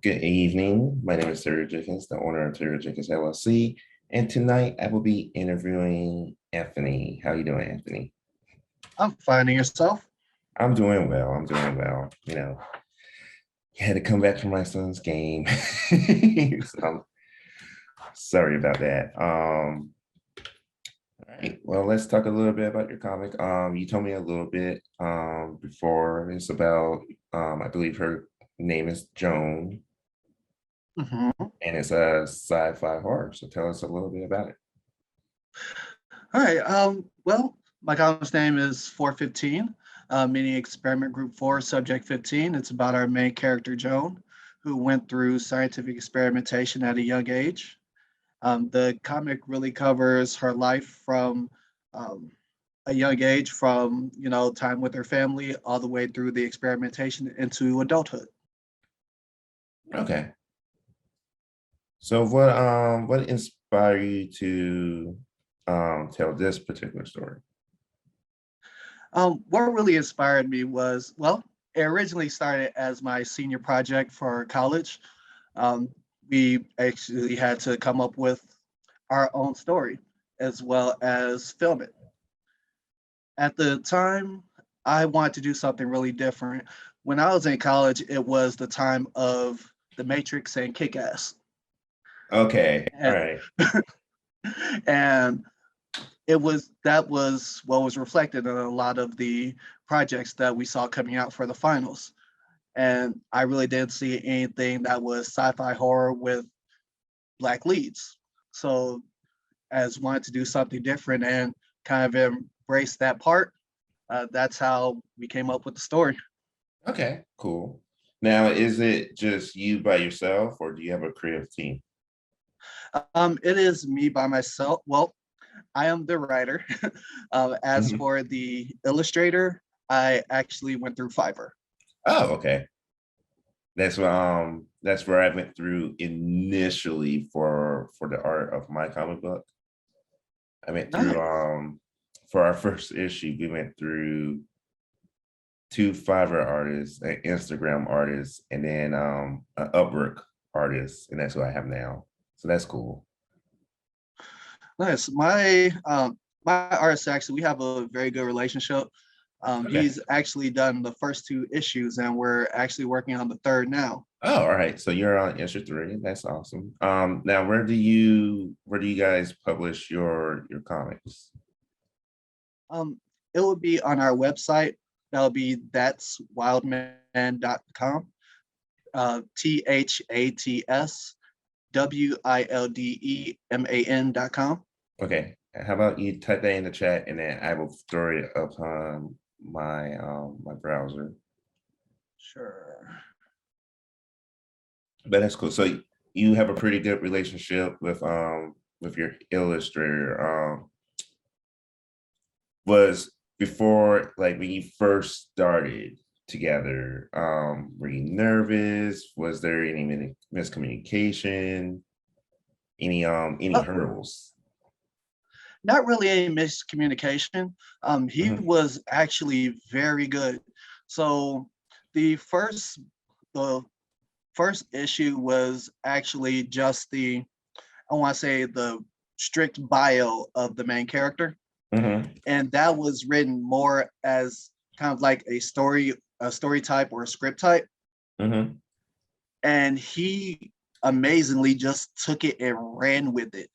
Good evening. My name is Terry Jenkins, the owner of Terry Jenkins LLC. And tonight I will be interviewing Anthony. How you doing, Anthony? I'm finding yourself. I'm doing well. I'm doing well. Had to come back from my son's game. So I'm sorry about that. All right. Well, let's talk a little bit about your comic. You told me a little bit before. It's about I believe her name is Joan, Mhm. and it's a sci-fi horror. So tell us a little bit about it. All right. Well, my comic's name is 415, meaning Experiment Group 4, Subject 15. It's about our main character, Joan, who went through scientific experimentation at a young age. The comic really covers her life from um, a young age, from time with her family, all the way through the experimentation into adulthood. Okay. So what inspired you to tell this particular story? What really inspired me was, well, it originally started as my senior project for college. Um, we actually had to come up with our own story as well as film it. At the time, I wanted to do something really different. When I was in college, it was the time of The Matrix and Kick Ass. Okay. All And, right. and that was what was reflected in a lot of the projects that we saw coming out for the finals. And I really didn't see anything that was sci-fi horror with black leads. So as wanted to do something different and kind of embrace that part, that's how we came up with the story. Okay, cool. Now, is it just you by yourself or do you have a creative team? It is me by myself. Well, I am the writer. As Mhm. for the illustrator, I actually went through Fiverr. Oh, okay. That's where I went through initially for the art of my comic book. I went through Nice. for our first issue, we went through two Fiverr artists, an Instagram artist, and then an Upwork artist, and that's who I have now. So that's cool. Nice. My artist, actually, we have a very good relationship. Okay. He's actually done the first two issues, and we're actually working on the third now. Oh, all right. So you're on issue three. That's awesome. Now where do you guys publish your comics? Um, it will be on our website. That'll be that'swildman.com. THATSWILDEMAN.com. Okay. How about you type that in the chat and then I will throw it up on my browser. Sure. But that's cool. So you have a pretty good relationship with your illustrator. Was before like when you first started together, were you nervous? Was there any miscommunication? Any Uh, hurdles? Not really any miscommunication. He Mhm. was actually very good. So the first the first issue was actually just I want to say the strict bio of the main character, Mhm. and that was written more as kind of like a story type or a script type. Mhm. And he amazingly just took it and ran with it.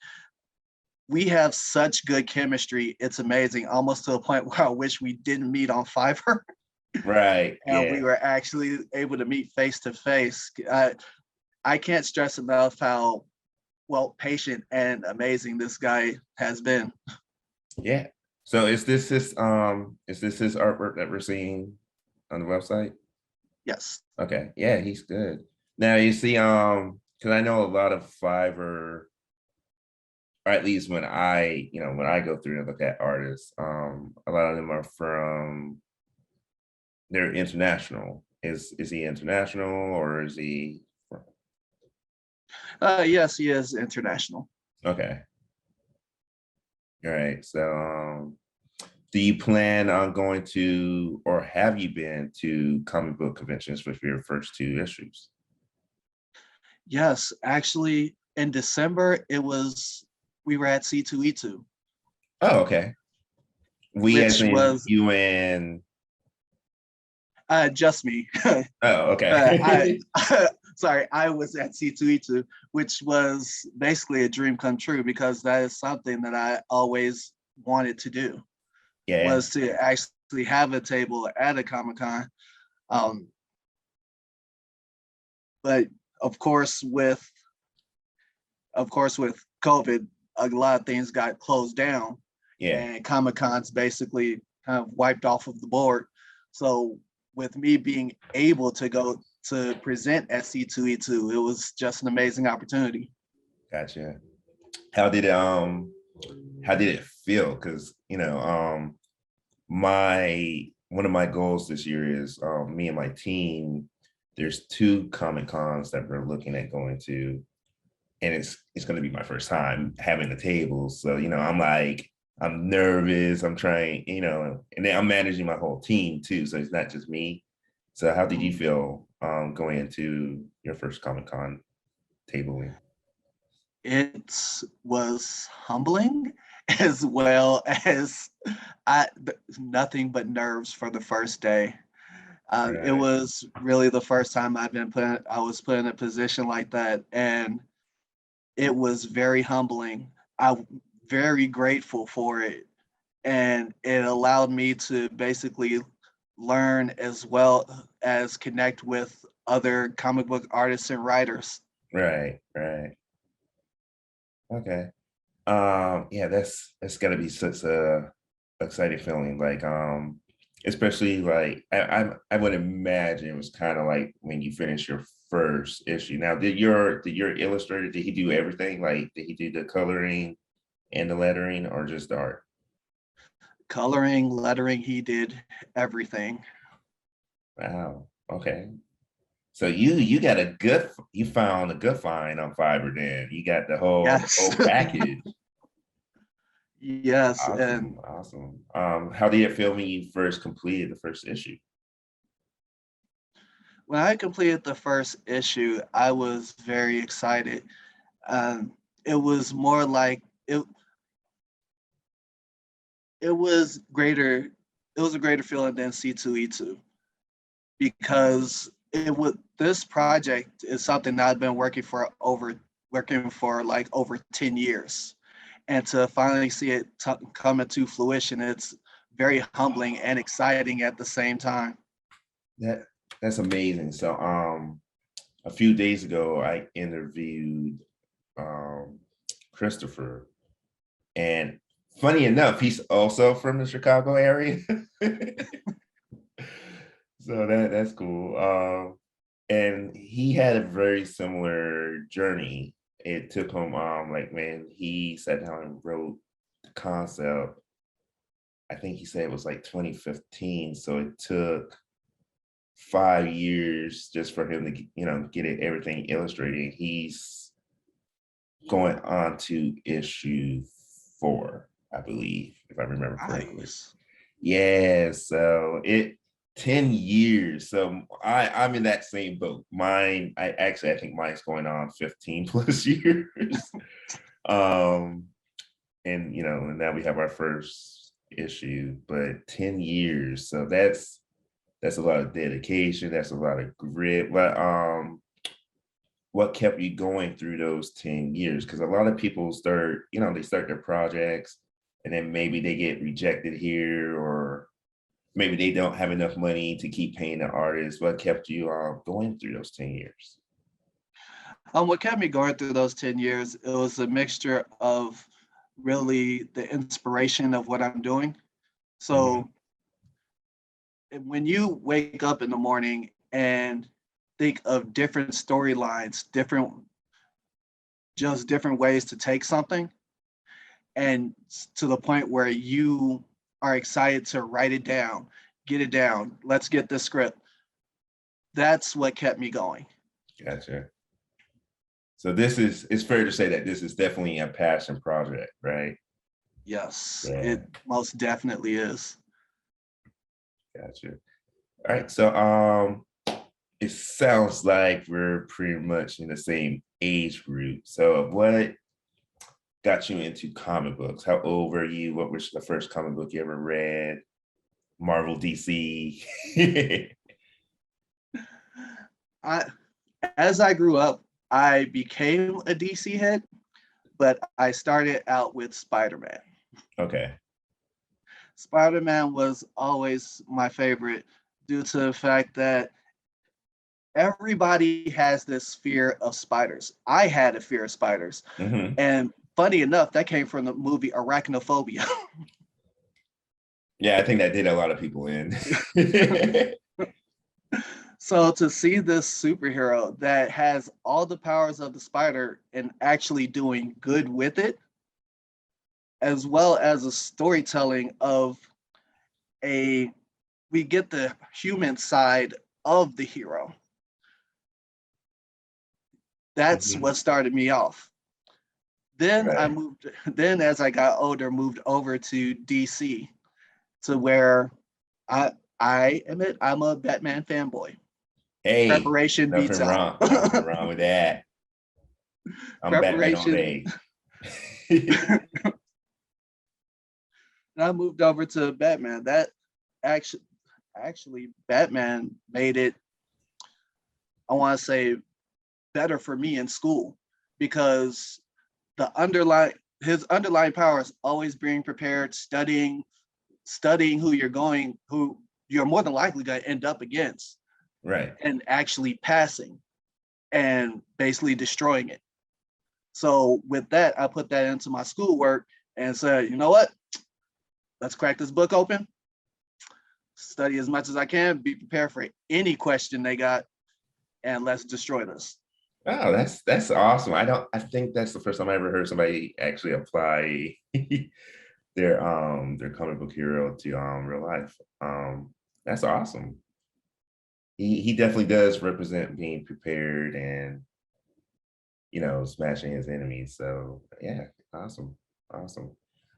We have such good chemistry. It's amazing, almost to a point where I wish we didn't meet on Fiverr Right. and we Yeah. were actually able to meet face to face. I can't stress enough how well patient and amazing this guy has been. Yeah. So is this his artwork that we're seeing on the website? Yes. Okay. Yeah, he's good. Now you see, because I know a lot of Fiverr, or at least when when I go through and look at artists, a lot of them are they're international. Is he international or is he Yes, he is international. okay? All right. So do you plan on going to or have you been to comic book conventions with your first two issues? Yes, actually, in December, we were at C2E2, Oh, okay. We as which in was you and just me. oh, I okay. sorry, I was at C2E2, which was basically a dream come true because that is something that I always wanted to do, Yeah, was to actually have a table at a Comic Con. Um, but of course, with COVID, a lot of things got closed down, yeah. and Comic Cons basically kind of wiped off of the board. So with me being able to go to present at C2E2, it was just an amazing opportunity. Gotcha. How did it how did it feel? Because my one of my goals this year is me and my team. There's two Comic Cons that we're looking at going to, and it's going to be my first time having the tables. So I'm like I'm nervous. I'm trying, and then I'm managing my whole team too. So it's not just me. So how did you feel going into your first Comic Con tabling? It was humbling as well as I nothing but nerves for the first day. It Right, was really the first time I was put in a position like that, and it was very humbling. I'm very grateful for it, and it allowed me to basically learn as well as connect with other comic book artists and writers. right. Okay. Yeah, that's gotta be such a exciting feeling. Like, especially like I would imagine it was kind of like when you finish your first issue. Now, did your illustrator, did he do everything? Like, did he do the coloring and the lettering, or just the art? Coloring, lettering, he did everything. Wow. Okay. So you found a good find on Fiverr. Then you got the Yes. whole package. Yes. And Awesome, awesome. How did it feel when you first completed the first issue? when I completed the first issue, I was very excited. Um, it was more like it was greater. It was a greater feeling than C2E2 because it would this project is something that I've been working for like over 10 years, and to finally see it come into fruition, it's very humbling and exciting at the same time. That that's amazing. So a few days ago I interviewed um Christopher, and funny enough, he's also from the Chicago area. So that's cool. And he had a very similar journey. It took him like man, he sat down and wrote the concept. I think he said it was like 2015. So it took 5 years just for him to get it everything illustrated. He's going on to issue 4, I believe, if I remember correctly. Nice. Yeah, so it 10 years. So I'm in that same boat. Mine, I think mine's going on 15 plus years. um and now we have our first issue, but 10 years. So that's a lot of dedication, that's a lot of grit. But what kept you going through those 10 years? Because a lot of people they start their projects and then maybe they get rejected here, or maybe they don't have enough money to keep paying the artist. What kept you going through those 10 years? What kept me going through those 10 years, it was a mixture of really the inspiration of what I'm doing. Mhm. So when you wake up in the morning and think of different storylines, different ways to take something, and to the point where you are excited to write it down, get it down, let's get this script. That's what kept me going. Gotcha. So it's fair to say that this is definitely a passion project, right? Yes, Yeah, it most definitely is. gotcha. All right. So it sounds like we're pretty much in the same age group. So what got you into comic books? How old were you? What was the first comic book you ever read? Marvel, DC? I, as I grew up, I became a DC head, but I started out with Spider-Man. Okay. Spider-Man was always my favorite due to the fact that everybody has this fear of spiders. I had a fear of spiders. Hmm. And funny enough, that came from the movie Arachnophobia. Yeah, I think that did a lot of people in. So to see this superhero that has all the powers of the spider and actually doing good with it, as well as a storytelling of a, we get the human side of the hero. That's Mhm. what started me off. Then I Right. moved, then as I got older, moved over to DC to where I I admit I'm a Batman fanboy. Hey, Preparation beats nothing out. wrong. Nothing wrong with that. I'm Batman all Preparation. day. And I moved over to Batman. That actually actually Batman made it, I want to say, better for me in school because the underlying his underlying power is always being prepared, studying who you're more than likely going to end up against, Right. and actually passing and basically destroying it. So with that, I put that into my schoolwork and said, you know what? Let's crack this book open, study as much as I can, be prepared for any question they got, and let's destroy this. Oh, that's awesome. I think that's the first time I ever heard somebody actually apply their comic book hero to real life. That's awesome. He definitely does represent being prepared and smashing his enemies. So yeah, awesome. Awesome.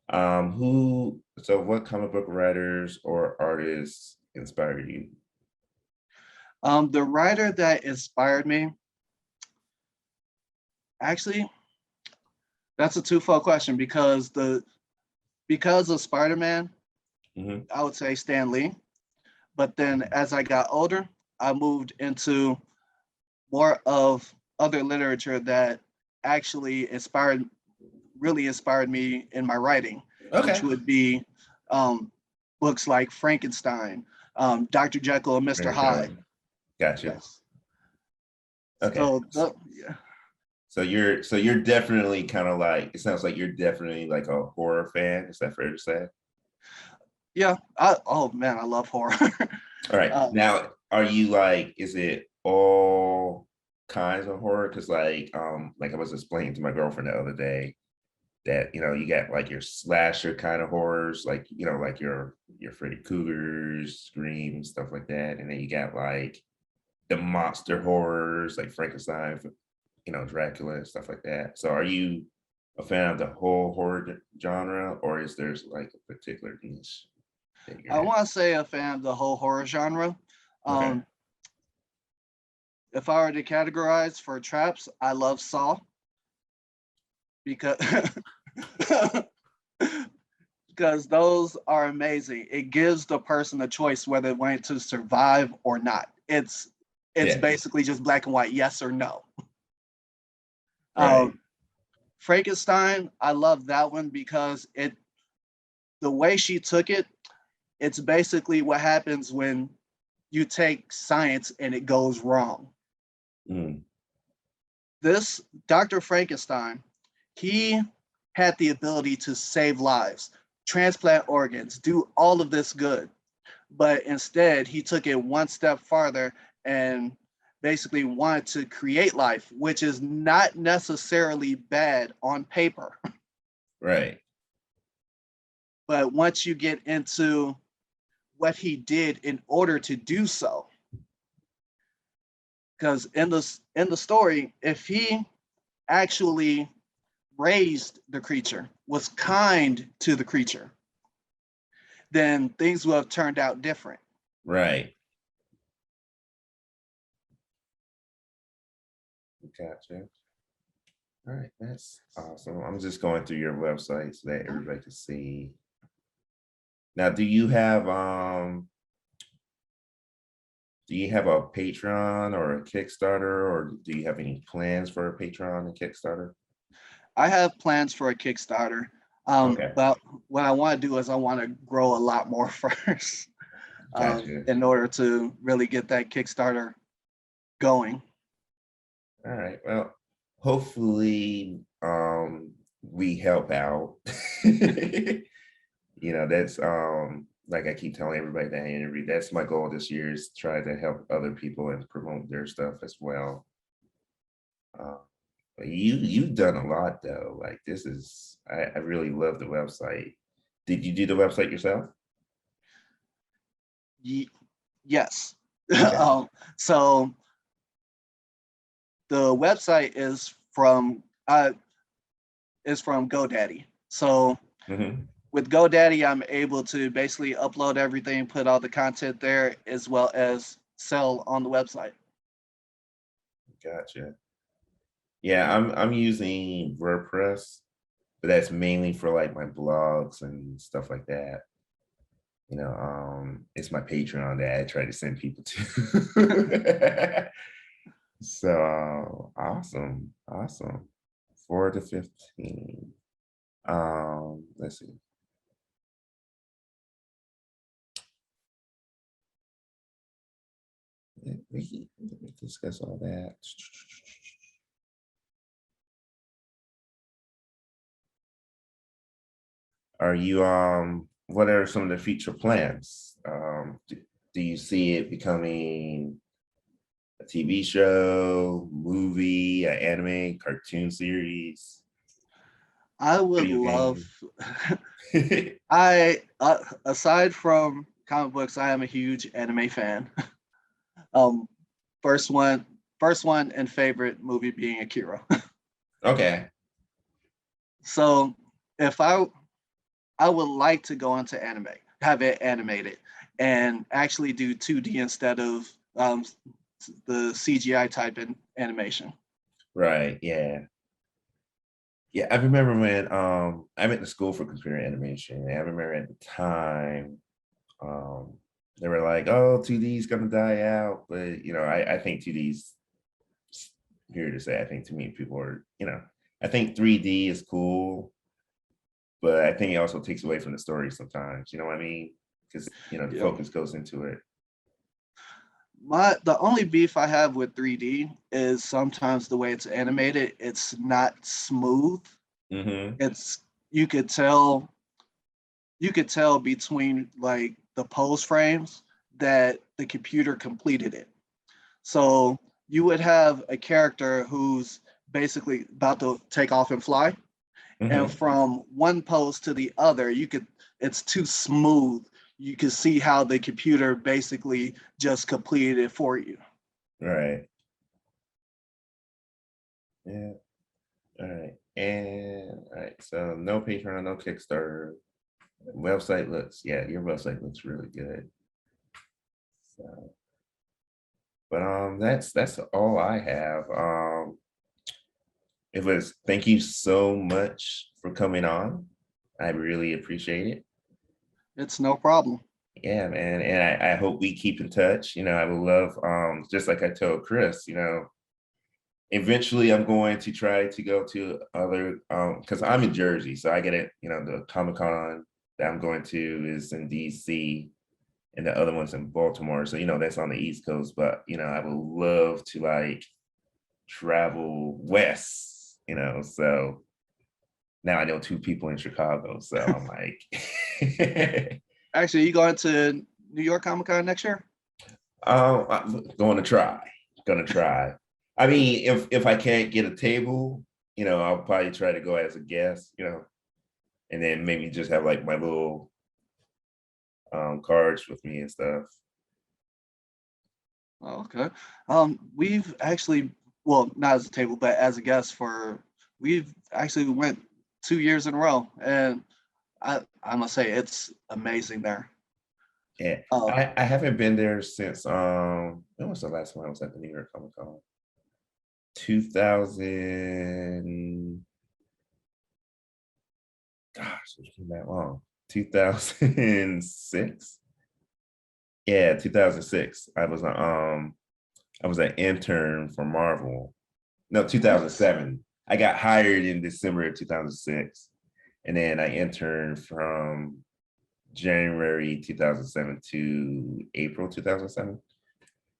What comic book writers or artists inspired you? The writer that inspired me, actually, that's a twofold question because of Spider-Man, Hmm. I would say Stan Lee. But then as I got older, I moved into more of other literature that actually really inspired me in my writing, which Okay. would be um, books like Frankenstein, Dr. Jekyll and Mr. Very sure. Hyde. Gotcha. Yes. Okay. So yeah, So you're definitely kind of like, it sounds like you're definitely like a horror fan. Is that fair to say? yeah. Oh man, I love horror. All right. um, Now, are you like, is it all kinds of horror? Because like I was explaining to my girlfriend the other day that you got like your slasher kind of horrors, like like your Freddy Cougars, Scream, stuff like that, and then you got like the monster horrors, like Frankenstein, Dracula and stuff like that. So, are you a fan of the whole horror genre, or is there's like a particular niche that you're I in? want to say a fan of the whole horror genre. Okay. Um, if I were to categorize for traps, I love Saw because because those are amazing. It gives the person a choice whether they want to survive or not. It's Yeah. basically just black and white, yes or no. Right. Um, Frankenstein, I love that one because the way she took it, it's basically what happens when you take science and it goes wrong. Mm. This Dr. Frankenstein, he had the ability to save lives, transplant organs, do all of this good. But instead, he took it one step farther and basically wanted to create life, which is not necessarily bad on paper. Right. But once you get into what he did in order to do so, because in the story, if he actually raised the creature, was kind to the creature, then things would have turned out different. Right. Gotcha. All right, that's awesome. I'm just going through your website so that everybody can see. Now, do you have a Patreon or a Kickstarter, or do you have any plans for a Patreon and Kickstarter? I have plans for a Kickstarter. Okay, But what I want to do is I want to grow a lot more first, gotcha. in order to really get that Kickstarter going. All right. Well, hopefully, we help out. That's like I keep telling everybody that I interview, that's my goal this year, is try to help other people and promote their stuff as well. Uh, but you've done a lot though. Like this is I really love the website. Did you do the website yourself? Ye- yes. Okay. So the website is from GoDaddy. So Hmm. with GoDaddy, I'm able to basically upload everything, put all the content there, as well as sell on the website. Gotcha. Yeah, I'm using WordPress, but that's mainly for like my blogs and stuff like that. It's my Patreon that I try to send people to. So awesome, awesome. 4 to 15. Let's see. Let me discuss all that. Are you what are some of the future plans? Do you see it becoming a TV show, movie, an anime, cartoon series, I would video love, game? aside from comic books, I am a huge anime fan. Um, first one, first one and favorite movie being Akira. Okay. So if I would like to go into anime, have it animated, and actually do 2D instead of the CGI type in animation. Right. Yeah. Yeah. I remember when I went to school for computer animation. And I remember at the time, um, they were like, oh, 2D is gonna die out. But I think 2D's here to say. I think too many people I think 3D is cool, but I think it also takes away from the story sometimes. You know what I mean? Because the Yeah. focus goes into it. The only beef I have with 3D is sometimes the way it's animated, it's not smooth. Hmm. It's you could tell you could tell between like the pose frames that the computer completed it. So you would have a character who's basically about to take off and fly, and Hmm. from one pose to the other, it's too smooth. You can see how the computer basically just completed it for you. Right. Yeah. All right. And all right. So no Patreon, no Kickstarter. Website looks, yeah, your website looks really good. So, but that's all I have. It was thank you so much for coming on. I really appreciate it. It's no problem. Yeah, man. And I hope we keep in touch. I would love, just like I told Chris, eventually I'm going to try to go to other, because I'm in Jersey. So I get it, the Comic Con that I'm going to is in DC and the other one's in Baltimore. So, that's on the East Coast. But, I would love to like travel west, so now I know two people in Chicago. So I'm like, Actually, you going to New York Comic Con next year? I'm going to try. Gonna try. I mean, if I can't get a table, I'll probably try to go as a guest, and then maybe just have like my little cards with me and stuff. Oh, okay. We've actually, well, not as a table, but as a guest we've actually went 2 years in a row, and I must say it's amazing there. Yeah, Uh, I haven't been there since when was the last time I was at the New York Comic Con? 2000. Gosh, it's been that long. 2006. Yeah, 2006. I was an intern for Marvel. No, Nice. 2007. I got hired in December of 2006, and then I interned from January 2007 to April 2007.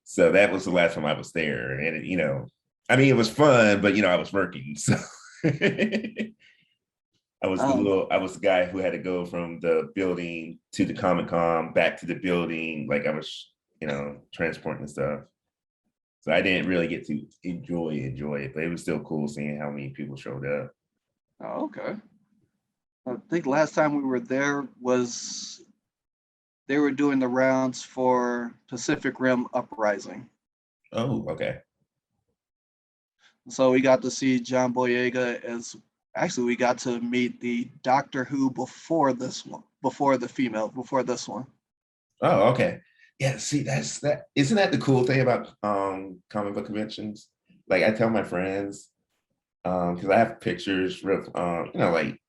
So that was the last time I was there, and I mean, it was fun, but I was working, so Um, I was the guy who had to go from the building to the Comic Con back to the building, like I was, transporting stuff. So I didn't really get to enjoy it, but it was still cool seeing how many people showed up. oh, okay. I think last time we were there was they were doing the rounds for Pacific Rim Uprising. Oh, okay. So we got to see John Boyega as actually we got to meet the Doctor Who before this one, before this one. Oh, okay. Yeah, see, that's that. Isn't that the cool thing about comic book conventions? Like I tell my friends, because I have pictures with like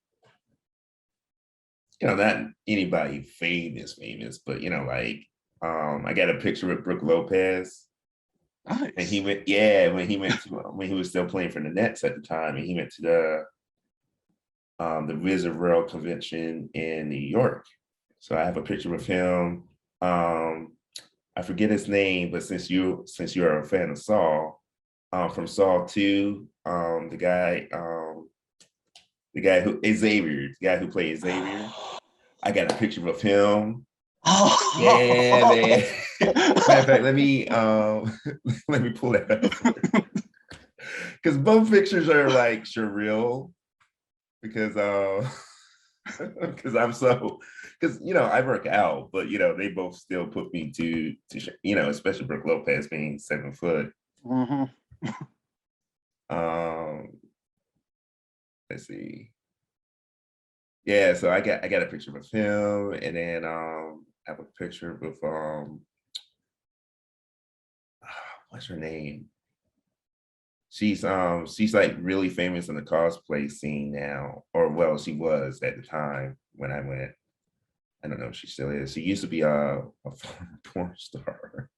not anybody famous, but I got a picture with Brooke Lopez. And he Nice. went, yeah, when he was still playing for the Nets at the time, and he went to the Wizard World convention in New York. So I have a picture with him. I forget his name, but since you're a fan of Saul, from Saul 2, the guy who Xavier, the guy who played Xavier. I got a picture of him. Yeah, Oh. man. Matter of fact, let me pull that up because both pictures are like surreal because because I'm so because I work out, but they both still put me to especially Brooke Lopez being 7 foot. Mhm. Um, let's see. Yeah, so I got a picture with him, and then I have a picture with what's her name? She's like really famous in the cosplay scene now, or well, she was at the time when I went. I don't know if she still is. She used to be a former porn star.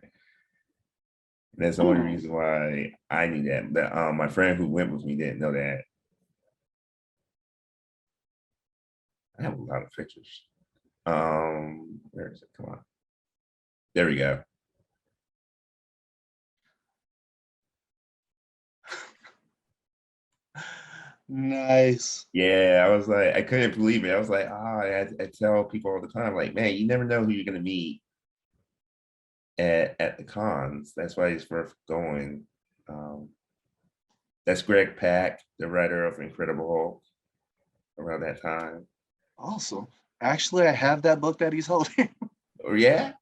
And that's the only Hmm. reason why I knew that. But my friend who went with me didn't know that. I have a lot of pictures. Where is it? Come on. There we go. Nice. Yeah, I was like, I couldn't believe it. I was like, I tell people all the time, like, man, you never know who you're gonna meet at the cons. That's why it's worth going. Um, that's Greg Pak, the writer of Incredible Hulk, around that time. Awesome. Actually, I have that book that he's holding. Oh yeah,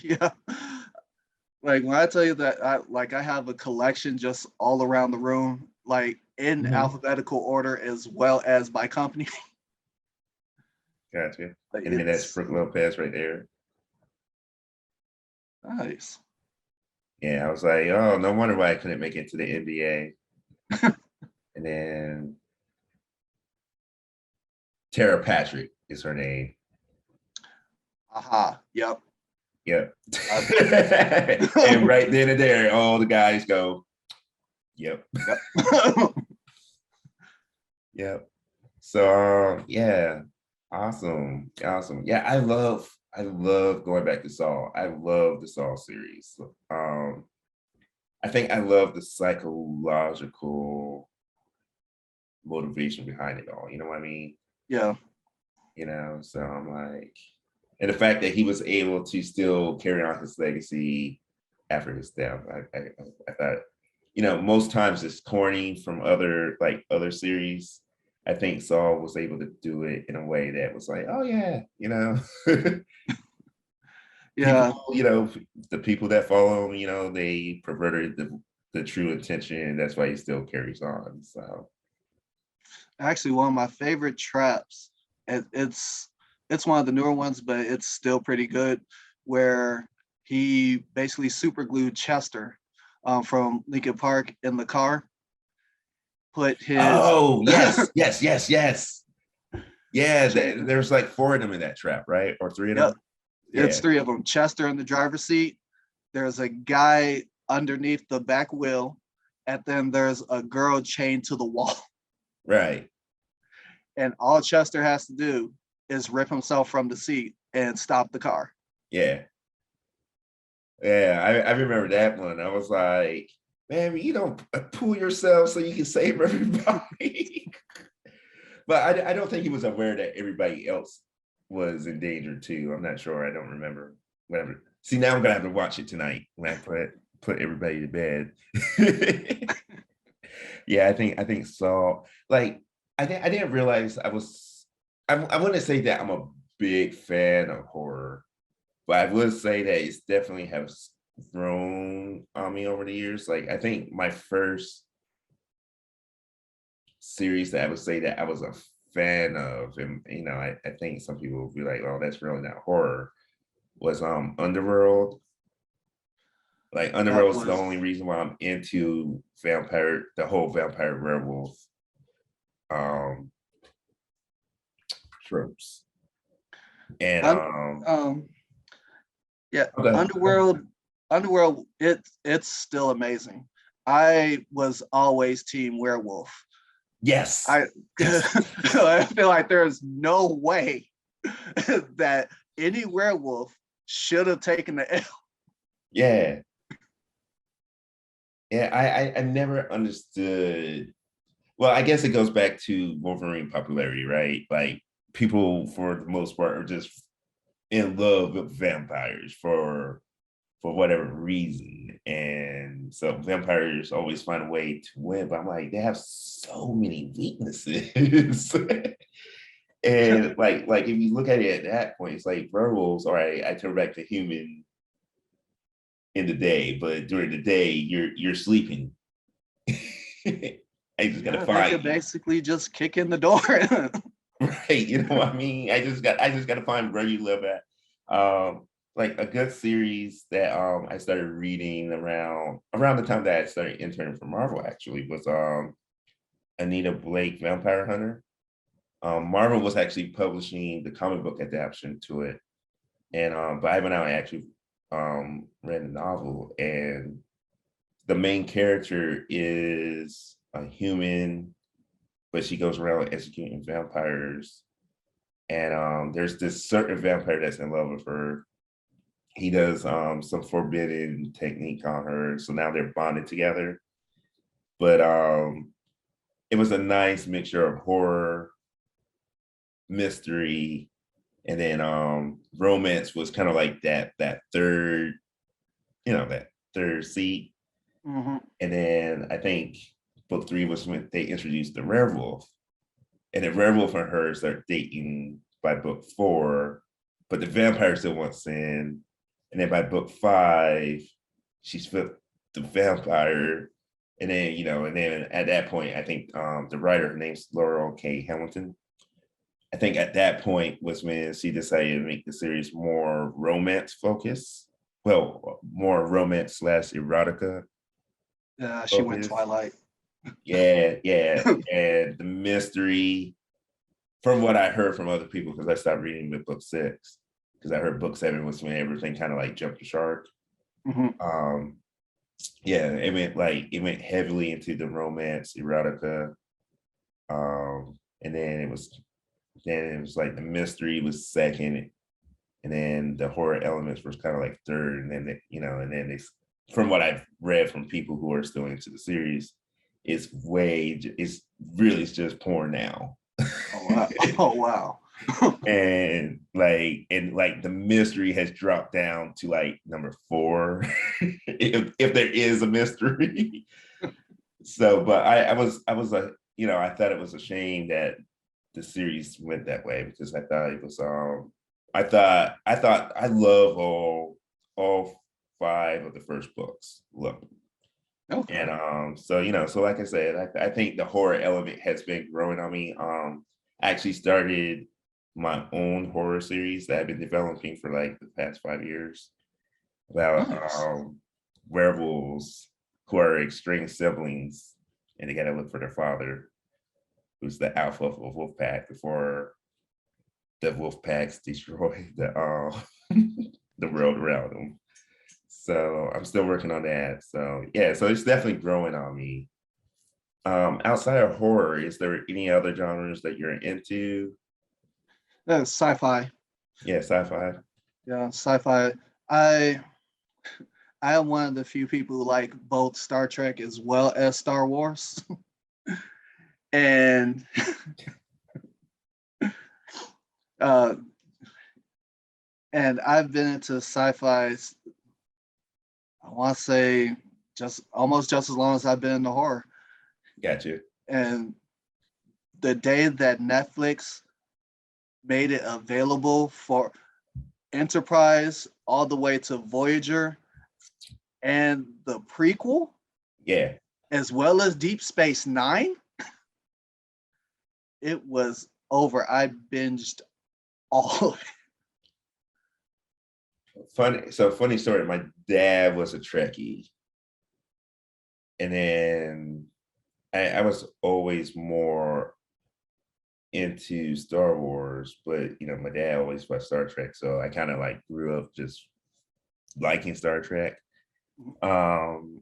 Yeah. Like when I tell you that I have a collection just all around the room, like in hmm, alphabetical order as well as by company. gotcha. Like And then that's it's Brooke Lopez right there. nice. Yeah, I was like, oh, no wonder why I couldn't make it to the NBA. And then Tara Patrick is her name. Aha. Yep. Yep. Uh, And right then and there, all the guys go, yep, yep. yep. So yeah, awesome. Yeah, I love going back to Saw. I love the Saw series. I think I love the psychological motivation behind it all. You know what I mean? Yeah. So I'm like, and the fact that he was able to still carry on his legacy after his death, I thought, most times it's corny from other series. I think Saul was able to do it in a way that was like, oh yeah, people, Yeah. the people that follow him, they perverted the true intention. That's why he still carries on. So Actually, one of my favorite traps. It's one of the newer ones, but it's still pretty good. Where he basically super glued Chester from Lincoln Park in the car. Put his Oh, yes, yes, yes, yes. Yeah, chain. there's like four of them in that trap, right? Or three of Yep, them. it's Yeah, three of them. Chester in the driver's seat. There's a guy underneath the back wheel, and then there's a girl chained to the wall. right. And all Chester has to do is rip himself from the seat and stop the car. Yeah. Yeah, I remember that one. I was like, man, you don't pull yourself so you can save everybody. But I don't think he was aware that everybody else was in danger too. I'm not sure. I don't remember. Whatever. See, now I'm gonna have to watch it tonight when I put everybody to bed. Yeah, I think so. Like I didn't realize I wouldn't say that I'm a big fan of horror, but I would say that it's definitely has grown on me over the years. Like I think my first series that I would say that I was a fan of, and I think some people will be like, oh, that's really not horror, was Underworld. Like That Underworld is the was only reason why I'm into the whole vampire werewolf um tropes. And um yeah, okay. Underworld, it's still amazing. I was always team werewolf. Yes. I Yes. I feel like there's no way that any werewolf should have taken the L. Yeah. Yeah. I never understood. Well, I guess it goes back to Wolverine popularity, right? Like people for the most part are just in love with vampires for whatever reason. And so vampires always find a way to win. But I'm like, they have so many weaknesses. And like if you look at it at that point, it's like werewolves, all right, I turn back to human in the day, but during the day you're sleeping. I just gotta Yeah, they find could you. basically just kick in the door. Right. You know what I mean? I just gotta find where you live at. Like a good series that I started reading around the time that I started interning for Marvel actually was Anita Blake Vampire Hunter. Marvel was actually publishing the comic book adaptation to it. And but I went out and actually read the novel, and the main character is a human, but she goes around executing vampires. And there's this certain vampire that's in love with her. He does some forbidden technique on her, so now they're bonded together. But it was a nice mixture of horror, mystery, and then romance was kind of like that third, that third seat. Mhm. And then I think book three was when they introduced the werewolf. And the werewolf and her start dating by book four, but the vampire still wants in. And then by book five, she's flipped the vampire. And then at that point, I think the writer, her name's Laurel K. Hamilton. I think at that point was when she decided to make the series more romance focused. Well, more romance slash erotica Yeah, she went focused. Twilight. Yeah, yeah. And the mystery, from what I heard from other people, because I stopped reading with book six, because I heard book seven was when everything kind of like jumped the shark. Mhm. Um, yeah, it went heavily into the romance erotica. And then it was like the mystery was second, and then the horror elements was kind of like third, and then from what I've read from people who are still into the series, it's just porn now. Oh wow! Oh wow! And the mystery has dropped down to like number four, if there is a mystery. So, but I thought it was a shame that the series went that way, because I thought it was I love all five of the first books. Love them. Okay. And so like I said, I think the horror element has been growing on me. I actually started my own horror series that I've been developing for like the past 5 years about Nice. werewolves. who are extreme siblings, and they got to look for their father, who's the alpha of a wolf pack before the wolf packs destroy the world around them. So I'm still working on that. So yeah, so it's definitely growing on me. Outside of horror, is there any other genres that you're into? That's sci-fi. Yeah, sci-fi. Yeah, sci-fi. I I am one of the few people who like both Star Trek as well as Star Wars. And uh and I've been into sci-fi, I want to say just almost just as long as I've been into horror. Gotcha. And the day that Netflix made it available for Enterprise all the way to Voyager and the prequel, Yeah. as well as Deep Space Nine, it was over. I binged all of it. Funny story. My dad was a Trekkie, and then I was always more into Star Wars, but my dad always watched Star Trek, so I kind of like grew up just liking Star Trek.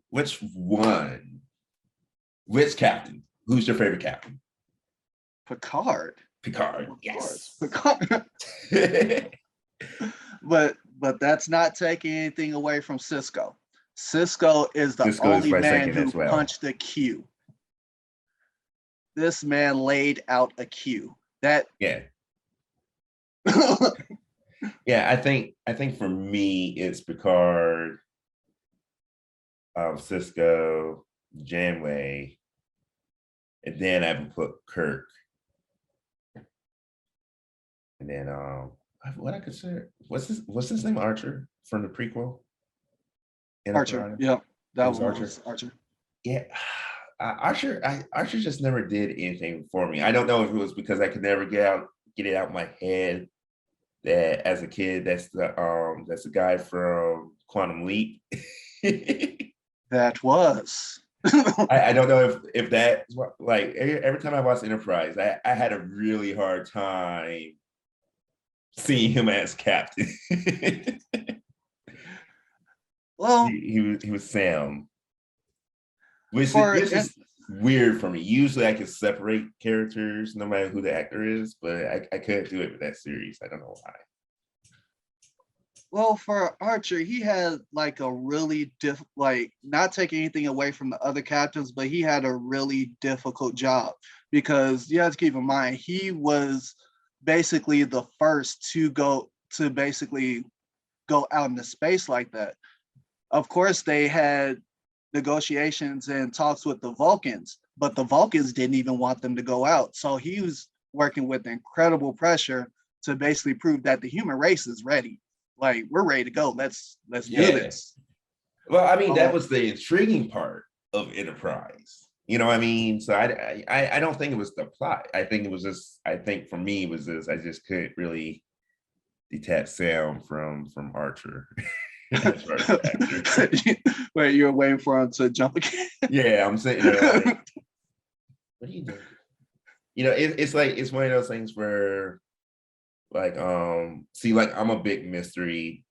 Which one? Which captain? Who's your favorite captain? Picard. Picard. Of Yes. course, Picard. But that's not taking anything away from Cisco. Cisco is the Cisco is only my man second who as well. punched the Q. This man laid out a Q. That Yeah. Yeah, I think for me it's Picard, Cisco, Janeway, and then I would put Kirk, and then what I consider what's his name, Archer from the prequel. Archer. Enterprise? Yeah, It that was one Archer. was Archer. Yeah, Archer just never did anything for me. I don't know if it was because I could never get it out my head that as a kid that's the guy from Quantum Leap. That was. I don't know if that, like, every time I watched Enterprise, I had a really hard time seeing him as captain. Well, He was Sam, which for is weird for me. Usually I can separate characters no matter who the actor is, but I couldn't do it with that series. I don't know why. Well, for Archer, he had like a really like not taking anything away from the other captains, but he had a really difficult job because you have to keep in mind he was basically the first to basically go out into space like that. Of course, they had negotiations and talks with the Vulcans, but the Vulcans didn't even want them to go out. So he was working with incredible pressure to basically prove that the human race is ready. Like, we're ready to go. Let's do this. Well, I mean, that was the intriguing part of Enterprise. You know what I mean? So I don't think it was the plot. I think it was just, I think for me it was just, I just couldn't really detach Sam from Archer. Wait, you're waiting for him to jump again? Yeah, I'm sitting there like, what are you doing? It's like, it's one of those things where, like, see, like, I'm a big mystery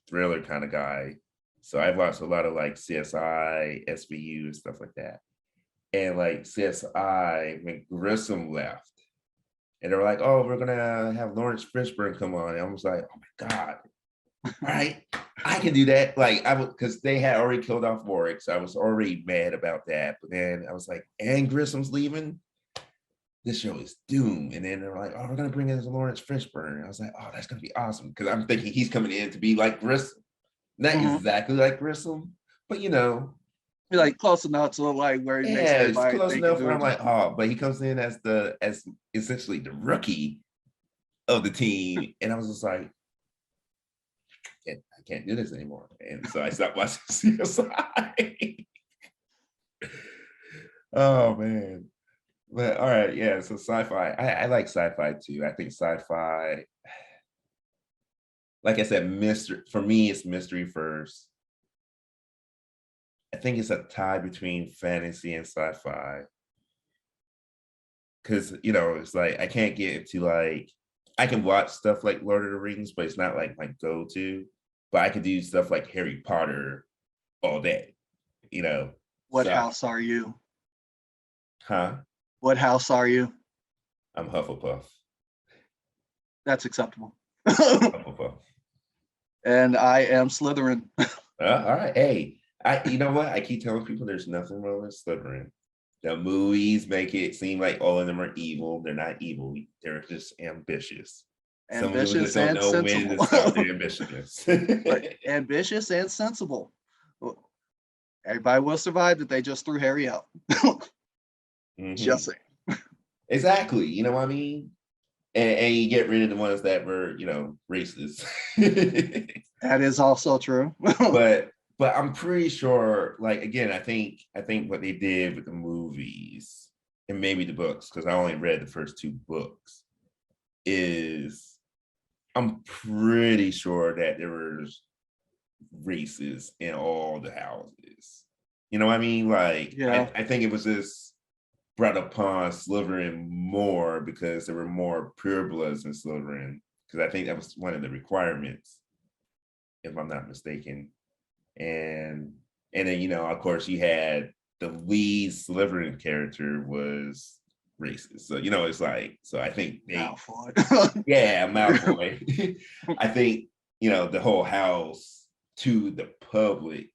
thriller kind of guy. So I've watched a lot of like CSI, SVU, and stuff like that. And like CSI, when Grissom left, and they were like, "Oh, we're gonna have Lawrence Fishburne come on," and I was like, "Oh my god, all right, I can do that." Like, I would, because they had already killed off Warwick, so I was already mad about that. But then I was like, "And Grissom's leaving. This show is doomed." And then they're like, "Oh, we're gonna bring in Lawrence Fishburne." And I was like, "Oh, that's gonna be awesome," because I'm thinking he's coming in to be like Grissom. Not exactly like Grissom, but like close enough to like where he makes yeah, it's everybody close think enough where I'm it's like, oh, but he comes in as essentially the rookie of the team. And I was just like, I can't do this anymore. And so I stopped watching CSI. Oh man. But all right, yeah. So sci-fi. I like sci-fi too. I think sci-fi, like I said, mystery for me, it's mystery first. I think it's a tie between fantasy and sci-fi. Because it's like I can't get into like I can watch stuff like Lord of the Rings, but it's not like my go-to. But I can do stuff like Harry Potter all day, you know. What So, house are you? huh? What house are you? I'm Hufflepuff. That's acceptable. Hufflepuff. And I am Slytherin. All right. Hey, you know what? I keep telling people there's nothing wrong with Slytherin. The movies make it seem like all of them are evil. They're not evil. They're just ambitious. Some of them just Ambitious don't and know when sensible. to stop their ambitiousness. Right. Ambitious and sensible. Well, everybody will survive that they just threw Harry out. Just saying. Exactly. You know what I mean? And you get rid of the ones that were, racist. That is also true. but I'm pretty sure, like again, I think what they did with the movies and maybe the books, because I only read the first two books, is I'm pretty sure that there was races in all the houses. You know what I mean? Like Yeah. I think it was just brought upon Slytherin more because there were more purebloods in Slytherin. Because I think that was one of the requirements, if I'm not mistaken. And then of course you had the lead Slytherin character was racist. So it's like, so I think Malfoy. yeah, Malfoy. I think the whole house to the public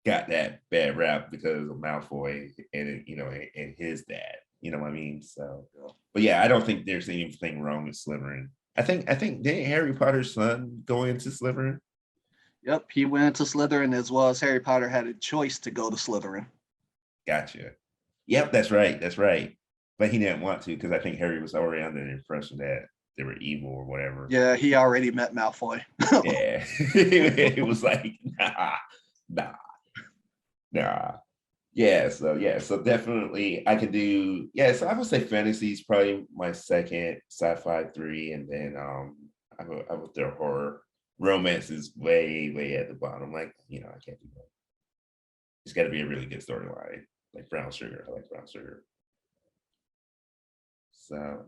got that bad rap because of Malfoy and his dad. You know what I mean? So, but yeah, I don't think there's anything wrong with Slytherin. I think didn't Harry Potter's son go into Slytherin? Yep, he went to Slytherin as well as Harry Potter had a choice to go to Slytherin. Gotcha. Yep, that's right. That's right. But he didn't want to because I think Harry was already under the impression that they were evil or whatever. Yeah, he already met Malfoy. Yeah. It was like, nah, nah. So definitely I could do, so I would say fantasy is probably my second, sci-fi three, and then I would throw horror. Romance is way, way at the bottom. Like, I can't do that. It's gotta be a really good storyline. Like brown sugar. I like brown sugar. So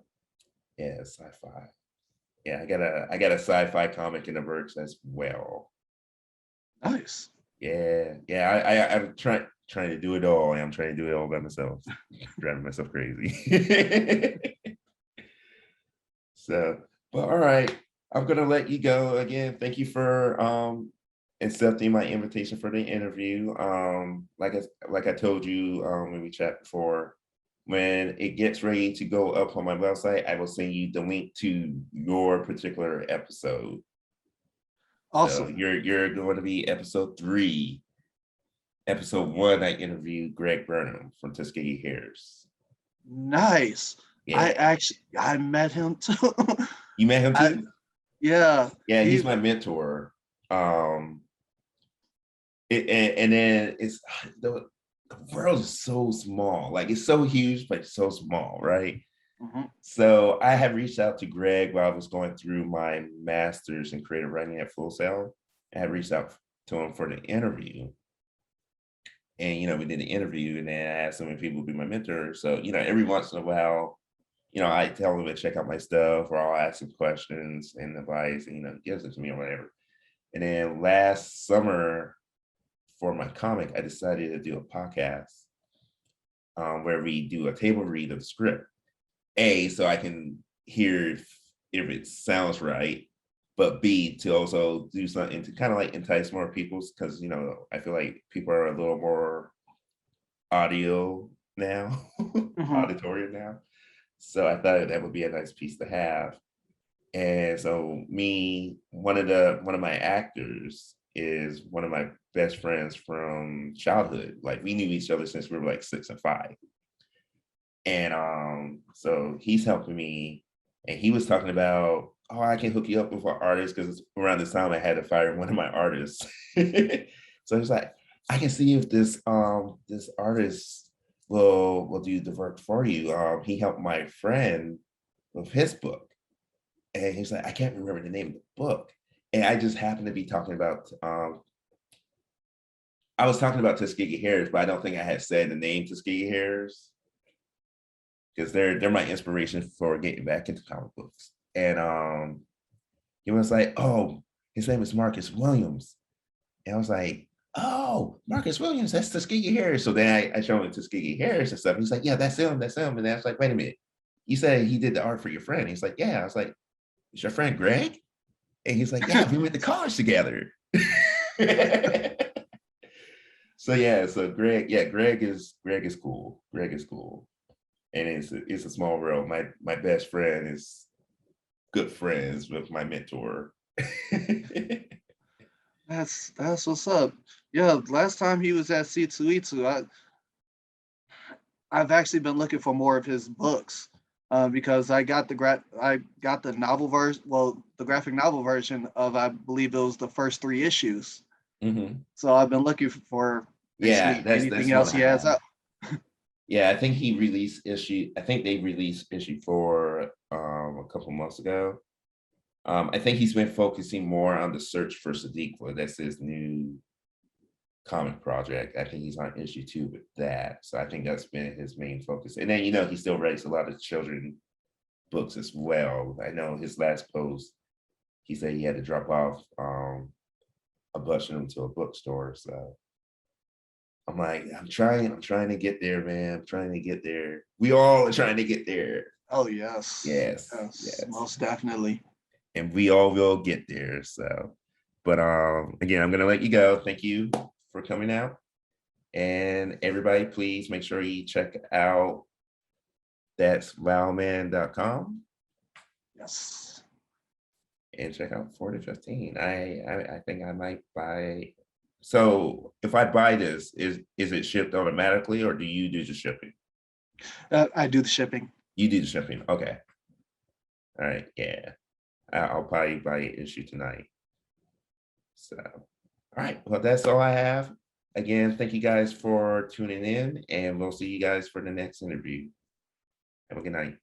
yeah, sci-fi. Yeah, I got a sci-fi comic in the works as well. Nice. Yeah. I'm trying to do it all, and I'm trying to do it all by myself, driving myself crazy. So, but all right, I'm gonna let you go again. Thank you for accepting my invitation for the interview. Like I told you when we chat before, when it gets ready to go up on my website, I will send you the link to your particular episode. So Awesome. you're going to be episode 3. Episode 1, I interviewed Greg Burnham from Tuskegee Harris. Nice. Yeah. I met him too. You met him too? Yeah. Yeah, he's my mentor. And then the world is so small. Like it's so huge, but it's so small, right? Mm-hmm. So I have reached out to Greg while I was going through my master's in creative writing at Full Sail. I had reached out to him for the interview. And we did the interview, and then I asked him if he would be my mentor. So, every once in a while, I tell him to check out my stuff, or I'll ask him questions and advice, and he gives it to me or whatever. And then last summer for my comic, I decided to do a podcast where we do a table read of the script. So I can hear if it sounds right, but B, to also do something to kind of like entice more people, because I feel like people are a little more audio now, Mm-hmm. auditory now. So I thought that would be a nice piece to have. And so one of my actors is one of my best friends from childhood. Like we knew each other since we were like 6 and 5. And so he's helping me, and he was talking about, oh, I can hook you up with an artist, because around this time I had to fire one of my artists. So he's like, I can see if this artist will do the work for you. He helped my friend with his book. And he's like, I can't remember the name of the book. And I just happened to be talking about I was talking about Tuskegee Harris, but I don't think I had said the name Tuskegee Harris because they're my inspiration for getting back into comic books. And he was like, "Oh, his name is Marcus Williams," and I was like, "Oh, Marcus Williams, that's Tuskegee Harris." So then I showed him Tuskegee Harris and stuff. He's like, "Yeah, that's him, that's him." And then I was like, "Wait a minute, you said he did the art for your friend?" He's like, "Yeah." I was like, "Is your friend Greg?" And he's like, "Yeah, we went to college together." So yeah, so Greg, yeah, Greg is cool. Greg is cool, and it's a small world. My best friend is good friends with my mentor. That's what's up. Yeah, last time he was at C2E2, I've actually been looking for more of his books because I got the novel version, well, the graphic novel version of I believe it was the first 3 issues. Mhm. So I've been looking for Yeah, basically that's anything what else I he has have. out. Yeah, I think he released issue. I think they released issue 4 a couple months ago. I think he's been focusing more on the search for Sadiqua. That's his new comic project. I think he's on issue 2 with that. So I think that's been his main focus. And then he still writes a lot of children books as well. I know his last post, he said he had to drop off a bunch of them to a bookstore. So I'm like, I'm trying to get there, man. I'm trying to get there. We all are trying to get there. Oh yes, Yes, yes, yes. most definitely. And we all will get there. So, but again, I'm gonna let you go. Thank you for coming out. And everybody, please make sure you check out that's wowman.com Yes. and check out 4 to 15. I think I might buy. So if I buy this, is it shipped automatically or do you do the shipping? I do the shipping. You do the shipping. Okay. All right. Yeah. I'll probably buy an issue tonight. So, all right. Well, that's all I have. Again, thank you guys for tuning in, and we'll see you guys for the next interview. Have a good night.